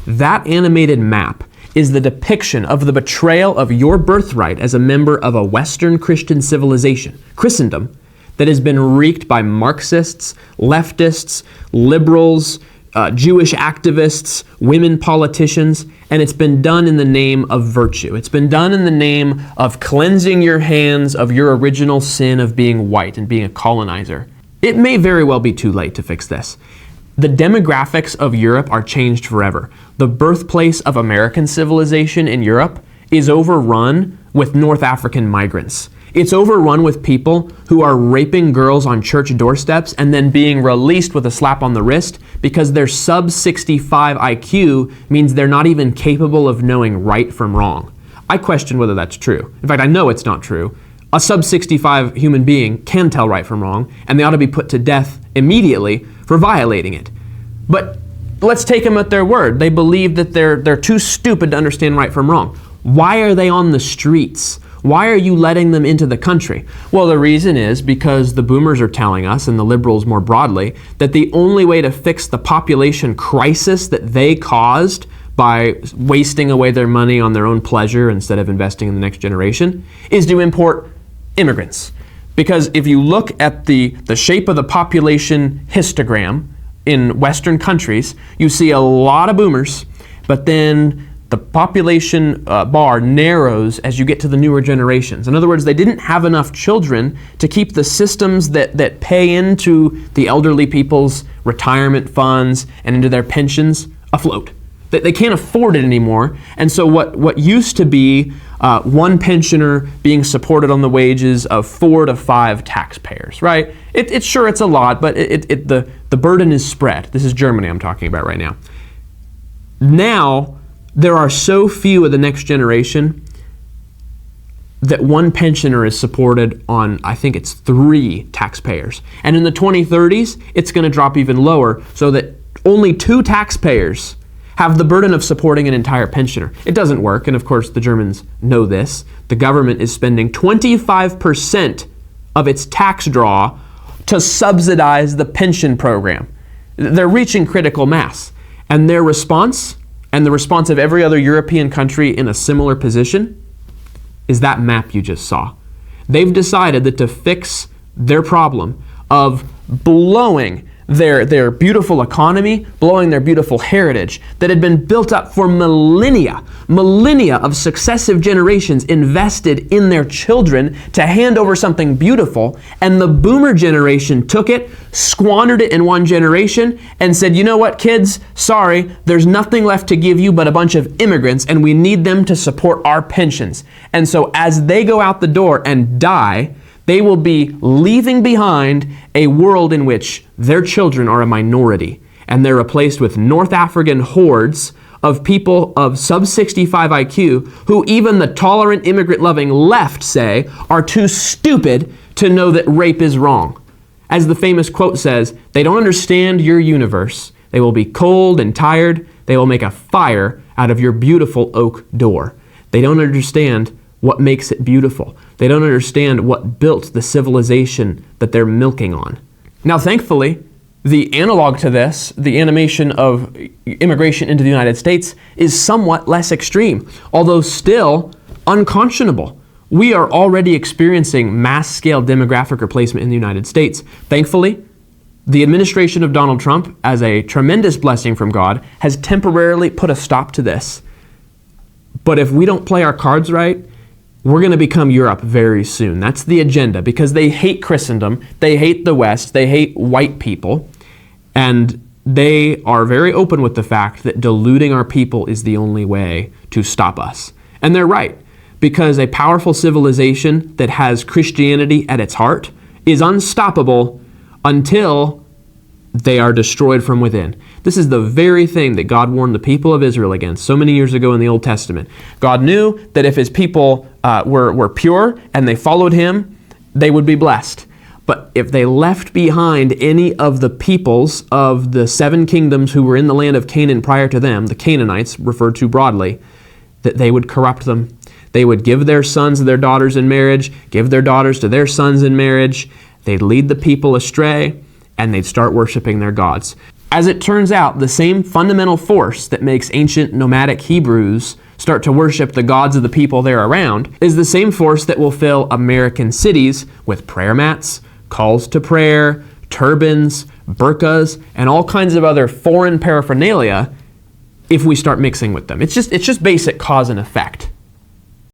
That animated map is the depiction of the betrayal of your birthright as a member of a Western Christian civilization, Christendom, that has been wreaked by Marxists, leftists, liberals, Jewish activists, women politicians, and it's been done in the name of virtue. It's been done in the name of cleansing your hands of your original sin of being white and being a colonizer. It may very well be too late to fix this. The demographics of Europe are changed forever. The birthplace of American civilization in Europe is overrun with North African migrants. It's overrun with people who are raping girls on church doorsteps and then being released with a slap on the wrist because their sub 65 IQ means they're not even capable of knowing right from wrong. I question whether that's true. In fact, I know it's not true. A sub 65 human being can tell right from wrong, and they ought to be put to death immediately for violating it. But let's take them at their word. They believe that they're too stupid to understand right from wrong. Why are they on the streets? Why are you letting them into the country? Well, the reason is because the boomers are telling us, and the liberals more broadly, that the only way to fix the population crisis that they caused by wasting away their money on their own pleasure instead of investing in the next generation is to import immigrants. Because if you look at the shape of the population histogram in Western countries, you see a lot of boomers, but then the population bar narrows as you get to the newer generations. In other words, they didn't have enough children to keep the systems that pay into the elderly people's retirement funds and into their pensions afloat. They can't afford it anymore. And so what used to be one pensioner being supported on the wages of 4 to 5 taxpayers, right? It's sure it's a lot, but the burden is spread. This is Germany I'm talking about right now. Now, there are so few of the next generation that one pensioner is supported on, I think it's 3 taxpayers. And in the 2030s, it's going to drop even lower so that only 2 taxpayers have the burden of supporting an entire pensioner. It doesn't work, and of course the Germans know this. The government is spending 25% of its tax draw to subsidize the pension program. They're reaching critical mass, and their response, and the response of every other European country in a similar position, is that map you just saw. They've decided that to fix their problem of blowing their beautiful economy, blowing their beautiful heritage that had been built up for millennia of successive generations invested in their children to hand over something beautiful, and the boomer generation took it, squandered it in one generation, and said, you know what, kids, sorry, there's nothing left to give you but a bunch of immigrants, and we need them to support our pensions. And so as they go out the door and die, they will be leaving behind a world in which their children are a minority, and they're replaced with North African hordes of people of sub 65 IQ who even the tolerant, immigrant-loving left say are too stupid to know that rape is wrong. As the famous quote says, they don't understand your universe. They will be cold and tired. They will make a fire out of your beautiful oak door. They don't understand what makes it beautiful. They don't understand what built the civilization that they're milking on. Now, thankfully, the analog to this, the animation of immigration into the United States, is somewhat less extreme, although still unconscionable. We are already experiencing mass-scale demographic replacement in the United States. Thankfully, the administration of Donald Trump, as a tremendous blessing from God, has temporarily put a stop to this. But if we don't play our cards right, we're going to become Europe very soon. That's the agenda, because they hate Christendom, they hate the West, they hate white people, and they are very open with the fact that diluting our people is the only way to stop us. And they're right, because a powerful civilization that has Christianity at its heart is unstoppable until they are destroyed from within. This is the very thing that God warned the people of Israel against so many years ago in the Old Testament. God knew that if his people were pure and they followed him, they would be blessed. But if they left behind any of the peoples of the 7 kingdoms who were in the land of Canaan prior to them, the Canaanites referred to broadly, that they would corrupt them. They would give their sons and their daughters in marriage, give their daughters to their sons in marriage. They'd lead the people astray, and they'd start worshiping their gods. As it turns out, the same fundamental force that makes ancient nomadic Hebrews start to worship the gods of the people they're around is the same force that will fill American cities with prayer mats, calls to prayer, turbans, burqas, and all kinds of other foreign paraphernalia if we start mixing with them. It's just basic cause and effect.